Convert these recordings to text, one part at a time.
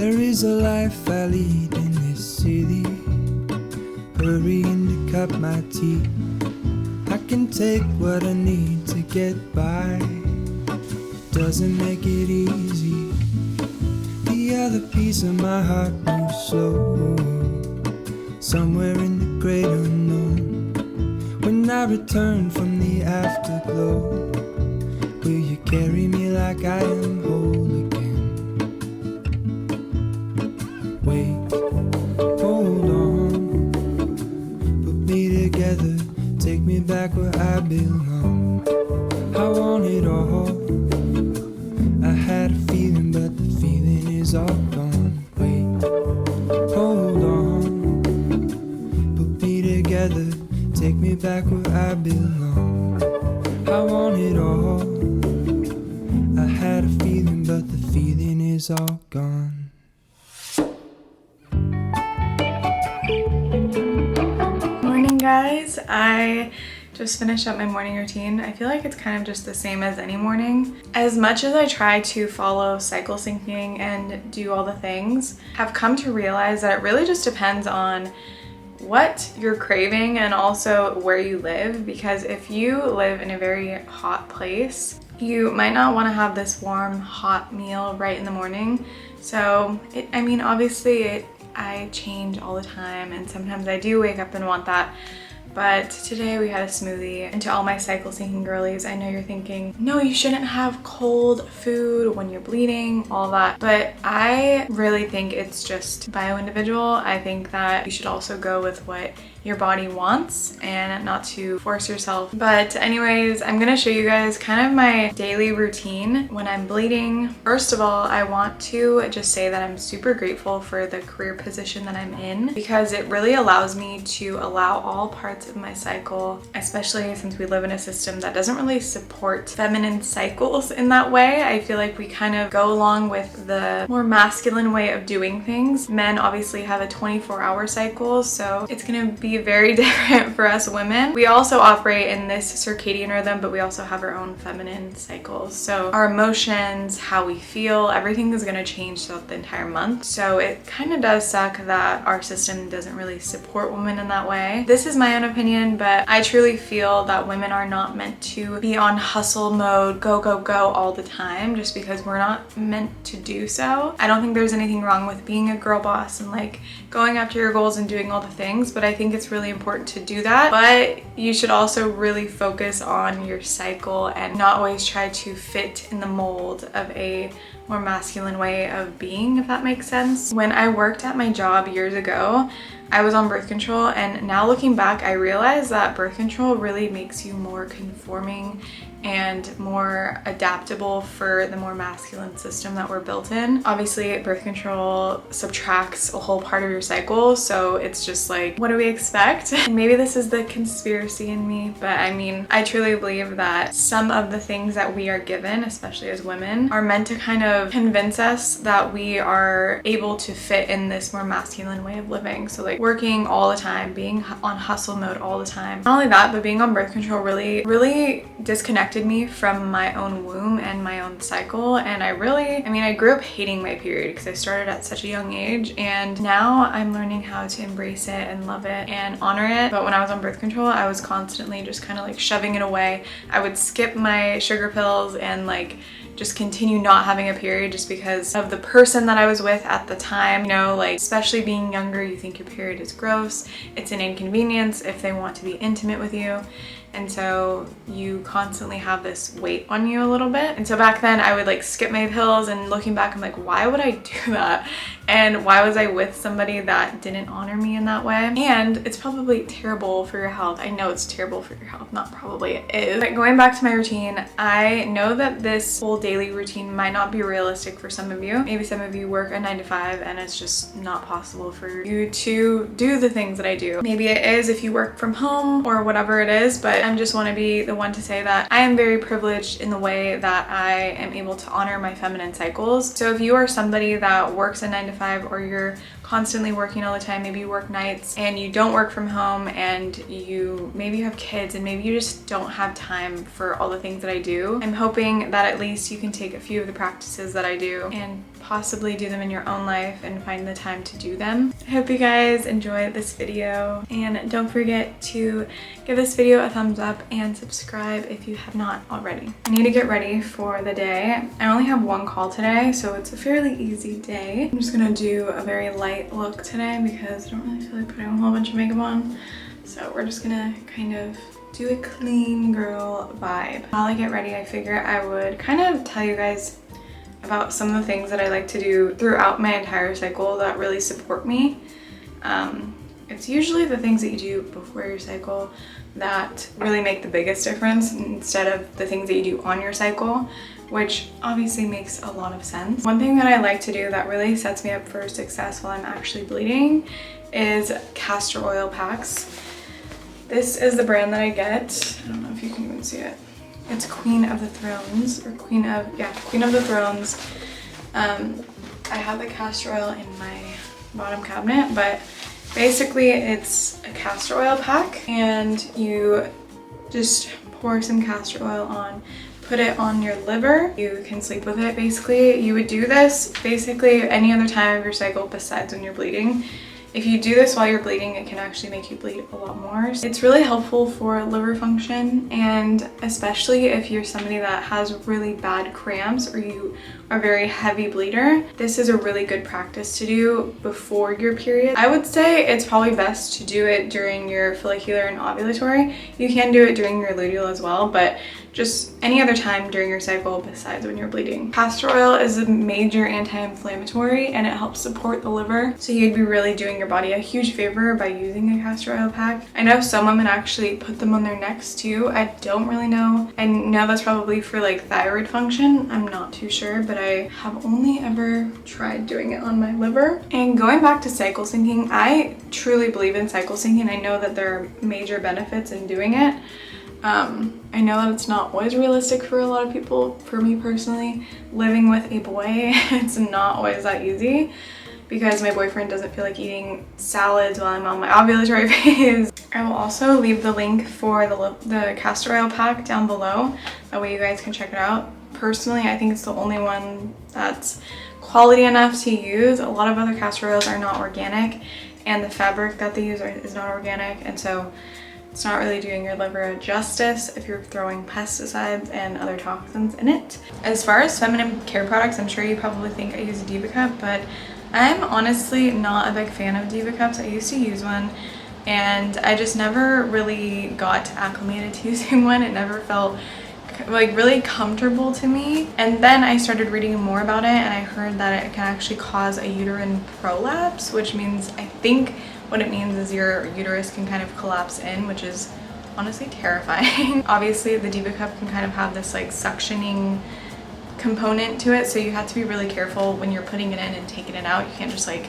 There is a life I lead in this city, hurrying to cut my teeth. I can take what I need to get by, doesn't make it easy. The other piece of my heart moves slow, somewhere in the great unknown. When I return from the afterglow, will you carry me like I am whole again? Wait, hold on, put me together, take me back where I belong. I want it all, I had a feeling but the feeling is all gone. Wait, hold on, put me together, take me back where I belong. I want it all, I had a feeling but the feeling is all gone. Morning guys, I just finished up my morning routine. I feel like it's kind of just the same as any morning. As much as I try to follow cycle syncing and do all the things, I've come to realize that it really just depends on what you're craving and also where you live, because if you live in a very hot place, you might not want to have this warm hot meal right in the morning. So obviously I change all the time and sometimes I do wake up and want that. But today we had a smoothie. And to all my cycle syncing girlies, I know you're thinking, no, you shouldn't have cold food when you're bleeding, all that. But I really think it's just bio-individual. I think that you should also go with what your body wants and not to force yourself. But anyways, I'm gonna show you guys kind of my daily routine when I'm bleeding. First of all, I want to just say that I'm super grateful for the career position that I'm in, because it really allows me to allow all parts of my cycle, especially since we live in a system that doesn't really support feminine cycles in that way. I feel like we kind of go along with the more masculine way of doing things. Men obviously have a 24-hour cycle, so it's gonna be very different for us women. We also operate in this circadian rhythm, but we also have our own feminine cycles. So our emotions, how we feel, everything is gonna change throughout the entire month. So it kind of does suck that our system doesn't really support women in that way. This is my own opinion, but I truly feel that women are not meant to be on hustle mode, go, go, go all the time, just because we're not meant to do so. I don't think there's anything wrong with being a girl boss and like going after your goals and doing all the things, but I think it's really important to do that. But you should also really focus on your cycle and not always try to fit in the mold of a more masculine way of being, if that makes sense. When I worked at my job years ago, I was on birth control, and now looking back, I realized that birth control really makes you more conforming and more adaptable for the more masculine system that we're built in. Obviously, birth control subtracts a whole part of your cycle, so it's just like, what do we expect? And maybe this is the conspiracy in me, but I mean, I truly believe that some of the things that we are given, especially as women, are meant to kind of convince us that we are able to fit in this more masculine way of living. So like working all the time, being on hustle mode all the time. Not only that, but being on birth control really disconnected me from my own womb and my own cycle. And I grew up hating my period because I started at such a young age, and now I'm learning how to embrace it and love it and honor it. But when I was on birth control, I was constantly just kind of like shoving it away. I would skip my sugar pills and like just continue not having a period just because of the person that I was with at the time. You know, like especially being younger, you think your period is gross. It's an inconvenience if they want to be intimate with you. And so you constantly have this weight on you a little bit. And so back then I would like skip my pills, and looking back, I'm like, why would I do that? And why was I with somebody that didn't honor me in that way? And it's probably terrible for your health. I know it's terrible for your health, not probably, it is. But going back to my routine, I know that this whole daily routine might not be realistic for some of you. Maybe some of you work a 9 to 5 and it's just not possible for you to do the things that I do. Maybe it is if you work from home or whatever it is, but I just want to be the one to say that I am very privileged in the way that I am able to honor my feminine cycles. So if you are somebody that works a 9 to 5, or you're constantly working all the time, maybe you work nights and you don't work from home, and maybe you have kids and maybe you just don't have time for all the things that I do, I'm hoping that at least you can take a few of the practices that I do and possibly do them in your own life and find the time to do them. I hope you guys enjoyed this video, and don't forget to give this video a thumbs up and subscribe if you have not already. I need to get ready for the day. I only have one call today, so it's a fairly easy day. I'm just gonna do a very light look today because I don't really feel like putting a whole bunch of makeup on. So we're just gonna kind of do a clean girl vibe. While I get ready, I figure I would kind of tell you guys about some of the things that I like to do throughout my entire cycle that really support me. It's usually the things that you do before your cycle that really make the biggest difference instead of the things that you do on your cycle, which obviously makes a lot of sense. One thing that I like to do that really sets me up for success while I'm actually bleeding is castor oil packs. This is the brand that I get. I don't know if you can even see it. It's Queen of the Thrones, or Queen of the Thrones. I have the castor oil in my bottom cabinet, but basically it's a castor oil pack, and you just pour some castor oil on, put it on your liver. You can sleep with it basically. You would do this basically any other time of your cycle besides when you're bleeding. If you do this while you're bleeding, it can actually make you bleed a lot more. It's really helpful for liver function, and especially if you're somebody that has really bad cramps or you are a very heavy bleeder, this is a really good practice to do before your period. I would say it's probably best to do it during your follicular and ovulatory. You can do it during your luteal as well, but just any other time during your cycle besides when you're bleeding. Castor oil is a major anti-inflammatory, and it helps support the liver. So you'd be really doing your body a huge favor by using a castor oil pack. I know some women actually put them on their necks too. I don't really know. I know that's probably for like thyroid function. I'm not too sure, but I have only ever tried doing it on my liver. And going back to cycle syncing, I truly believe in cycle syncing. I know that there are major benefits in doing it. I know that it's not always realistic for a lot of people. For me personally, living with a boy, it's not always that easy because my boyfriend doesn't feel like eating salads while I'm on my ovulatory phase. I will also leave the link for the castor oil pack down below. That way you guys can check it out. Personally, I think it's the only one that's quality enough to use. A lot of other castor oils are not organic, and the fabric that they use is not organic, and so it's not really doing your liver justice if you're throwing pesticides and other toxins in it. As far as feminine care products, I'm sure you probably think I use a Diva cup, but I'm honestly not a big fan of Diva cups. I used to use one, and I just never really got acclimated to using one. It never felt like really comfortable to me. And then I started reading more about it, and I heard that it can actually cause a uterine prolapse, which means, I think what it means is your uterus can kind of collapse in, which is honestly terrifying. Obviously the Diva cup can kind of have this like suctioning component to it, so you have to be really careful when you're putting it in and taking it out. You can't just like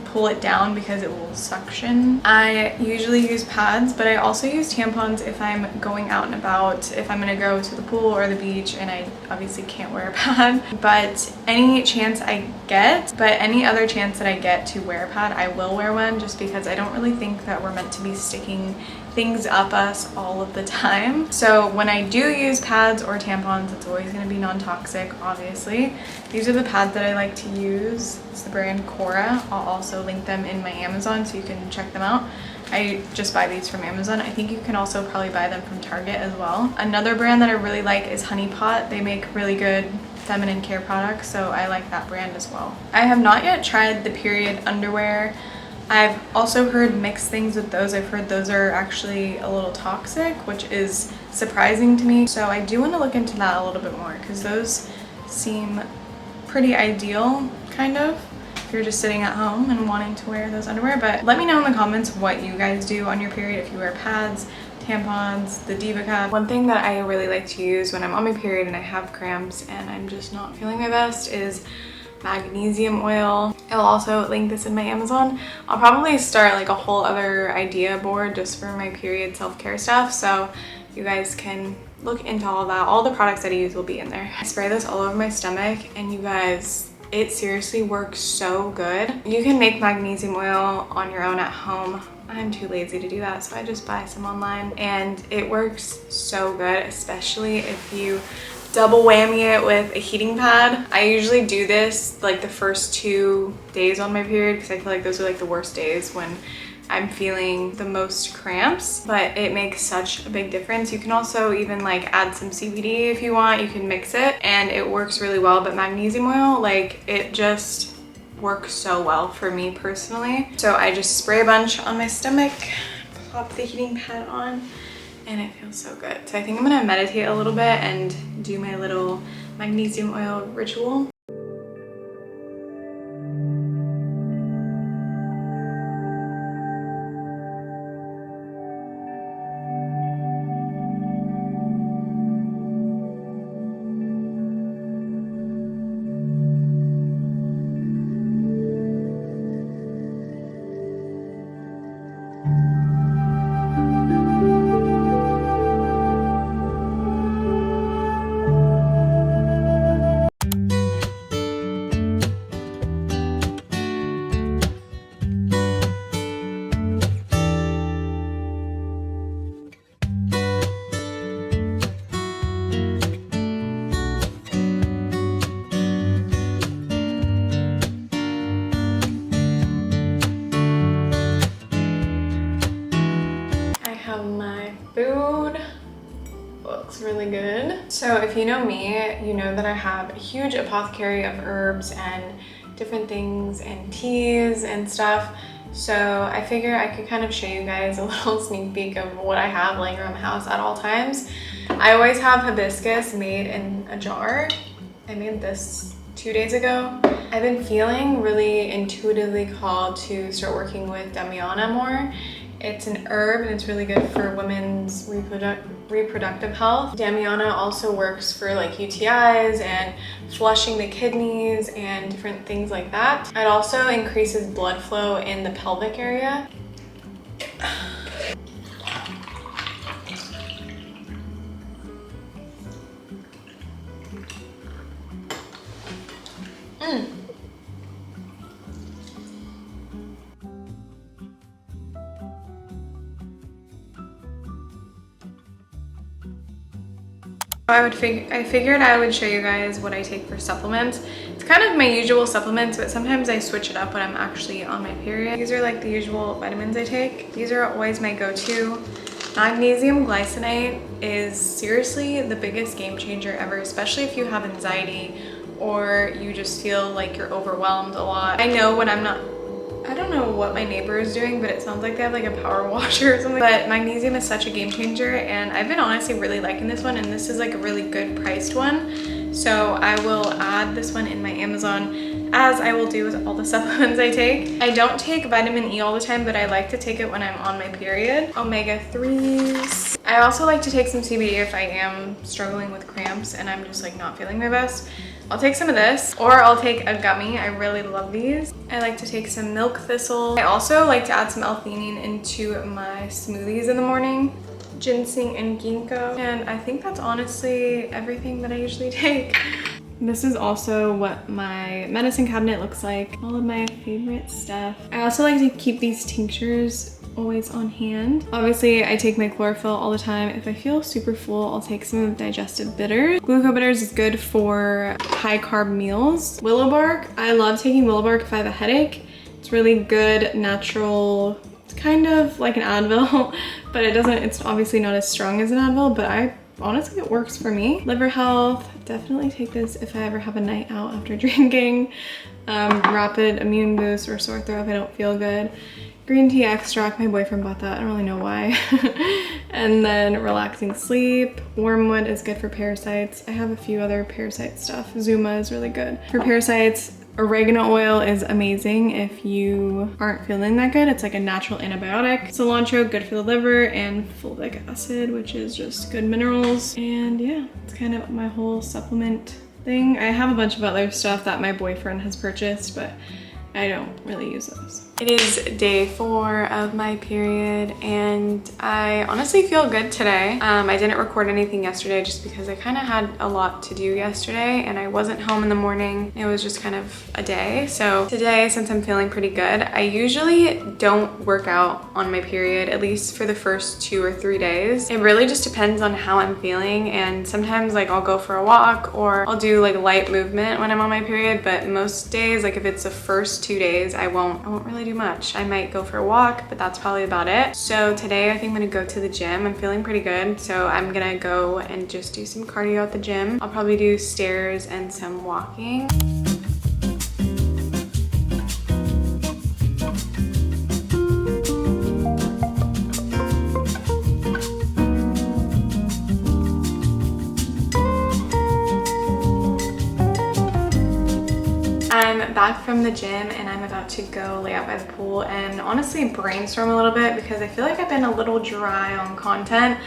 pull it down because it will suction. I usually use pads, but I also use tampons if I'm going out and about, if I'm gonna go to the pool or the beach, and I obviously can't wear a pad. But any other chance that I get to wear a pad, I will wear one, just because I don't really think that we're meant to be sticking things up us all of the time. So when I do use pads or tampons, it's always going to be non-toxic, obviously. These are the pads that I like to use. It's the brand Cora. I'll also link them in my Amazon so you can check them out. I just buy these from Amazon. I think you can also probably buy them from Target as well. Another brand that I really like is Honey Pot. They make really good feminine care products, so I like that brand as well. I have not yet tried the period underwear. I've also heard mixed things with those. I've heard those are actually a little toxic, which is surprising to me. So I do want to look into that a little bit more, because those seem pretty ideal, kind of, if you're just sitting at home and wanting to wear those underwear. But let me know in the comments what you guys do on your period, if you wear pads, tampons, the Diva cup. One thing that I really like to use when I'm on my period and I have cramps and I'm just not feeling my best is magnesium oil. I'll also link this in my Amazon. I'll probably start like a whole other idea board just for my period self-care stuff, so you guys can look into all of that. All the products that I use will be in there. I spray this all over my stomach, and you guys, it seriously works so good. You can make magnesium oil on your own at home. I'm too lazy to do that, so I just buy some online, and it works so good, especially if you double whammy it with a heating pad. I usually do this like the first 2 days on my period because I feel like those are like the worst days when I'm feeling the most cramps, but it makes such a big difference. You can also even like add some CBD if you want. You can mix it and it works really well, but magnesium oil, like it just works so well for me personally. So I just spray a bunch on my stomach, plop the heating pad on, and it feels so good. So I think I'm gonna meditate a little bit and do my little magnesium oil ritual. Food looks really good. So if you know me, you know that I have a huge apothecary of herbs and different things and teas and stuff. So I figure I could kind of show you guys a little sneak peek of what I have laying around the house at all times. I always have hibiscus made in a jar. I made this 2 days ago. I've been feeling really intuitively called to start working with Damiana more. It's an herb and it's really good for women's reproductive health. Damiana also works for like UTIs and flushing the kidneys and different things like that. It also increases blood flow in the pelvic area. I figured I would show you guys what I take for supplements. It's kind of my usual supplements, but sometimes I switch it up when I'm actually on my period. These are like the usual vitamins I take. These are always my go-to. Magnesium glycinate is seriously the biggest game changer ever, especially if you have anxiety or you just feel like you're overwhelmed a lot. I know when I'm not, I don't know what my neighbor is doing, but it sounds like they have like a power washer or something. But magnesium is such a game changer and I've been honestly really liking this one, and this is like a really good priced one. So I will add this one in my Amazon, as I will do with all the supplements I take. I don't take vitamin E all the time, but I like to take it when I'm on my period. Omega-3s. I also like to take some CBD if I am struggling with cramps and I'm just like not feeling my best. I'll take some of this, or I'll take a gummy. I really love these. I like to take some milk thistle. I also like to add some L-theanine into my smoothies in the morning. Ginseng and ginkgo. And I think that's honestly everything that I usually take. This is also what my medicine cabinet looks like. All of my favorite stuff. I also like to keep these tinctures always on hand. Obviously, I take my chlorophyll all the time. If I feel super full, I'll take some digestive bitters. Gluco bitters is good for high carb meals. Willow bark, I love taking willow bark if I have a headache. It's really good, natural. It's kind of like an Advil, but it's obviously not as strong as an Advil, but honestly, it works for me. Liver health, definitely take this if I ever have a night out after drinking. Rapid immune boost or sore throat if I don't feel good. Green tea extract, my boyfriend bought that, I don't really know why. And then relaxing sleep. Wormwood is good for parasites. I have a few other parasite stuff. Zuma is really good for parasites. Oregano oil is amazing if you aren't feeling that good. It's like a natural antibiotic. Cilantro, good for the liver, and fulvic acid, which is just good minerals. And yeah, it's kind of my whole supplement thing. I have a bunch of other stuff that my boyfriend has purchased, but I don't really use those. It is day 4 of my period and I honestly feel good today. I didn't record anything yesterday just because I kind of had a lot to do yesterday and I wasn't home in the morning. It was just kind of a day. So today, since I'm feeling pretty good, I usually don't work out on my period, at least for the first 2 or 3 days. It really just depends on how I'm feeling, and sometimes like I'll go for a walk or I'll do like light movement when I'm on my period, but most days, like if it's the first 2 days, I won't really do much. I might go for a walk, but that's probably about it. So today I think I'm gonna go to the gym. I'm feeling pretty good, so I'm gonna go and just do some cardio at the gym. I'll probably do stairs and some walking. I'm back from the gym and I'm about to go lay out by the pool and honestly brainstorm a little bit because I feel like I've been a little dry on content,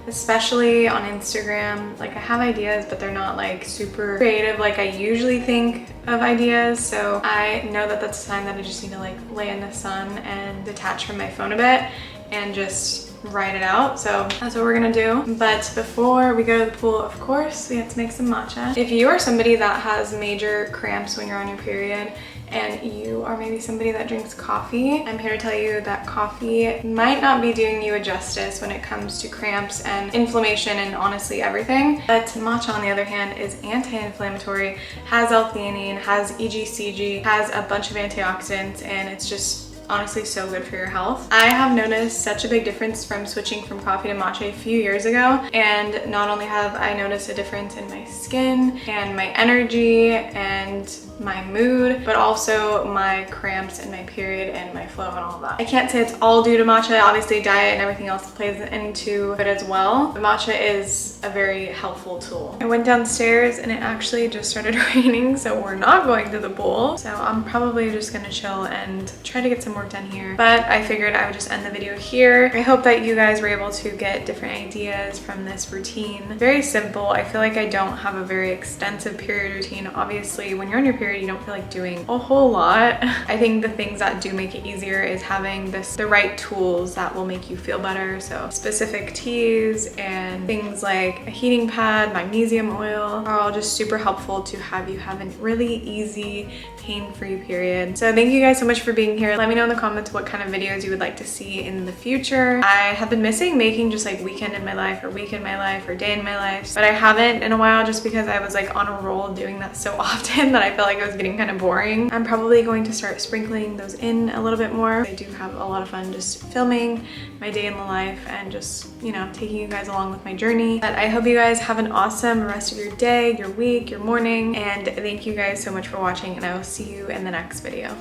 especially on Instagram. Like I have ideas, but they're not like super creative like I usually think of ideas. So I know that that's a sign that I just need to like lay in the sun and detach from my phone a bit and just write it out. So that's what we're gonna do. But before we go to the pool, of course, we have to make some matcha. If you are somebody that has major cramps when you're on your period and you are maybe somebody that drinks coffee, I'm here to tell you that coffee might not be doing you a justice when it comes to cramps and inflammation and honestly everything. But matcha, on the other hand, is anti-inflammatory, has L-theanine, has EGCG, has a bunch of antioxidants, and it's just honestly so good for your health. I have noticed such a big difference from switching from coffee to matcha a few years ago, and not only have I noticed a difference in my skin and my energy and my mood, but also my cramps and my period and my flow and all that. I can't say it's all due to matcha. Obviously diet and everything else plays into it as well, but matcha is a very helpful tool. I went downstairs and it actually just started raining, so we're not going to the pool. So I'm probably just gonna chill and try to get some work done here, but I figured I would just end the video here. I hope that you guys were able to get different ideas from this routine. Very simple. I feel like I don't have a very extensive period routine. Obviously, when you're on your period, you don't feel like doing a whole lot. I think the things that do make it easier is having the right tools that will make you feel better. So specific teas and things like a heating pad, magnesium oil are all just super helpful to have you have a really easy, pain-free period. So thank you guys so much for being here. Let me know in the comments what kind of videos you would like to see in the future. I have been missing making just like weekend in my life or week in my life or day in my life, but I haven't in a while just because I was like on a roll doing that so often that I felt like it was getting kind of boring. I'm probably going to start sprinkling those in a little bit more. I do have a lot of fun just filming my day in the life and just, you know, taking you guys along with my journey. But I hope you guys have an awesome rest of your day, your week, your morning, and thank you guys so much for watching, and I will see you in the next video.